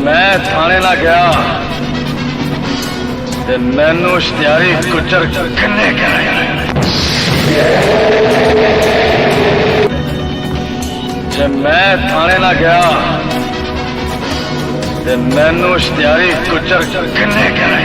मैं थाने ना गया ते मैनू इश्तियारी गुजर किन्ने कहना जे मैं थाने ना गया ते मैनू इश्तियारी गुजर किन्ने कहना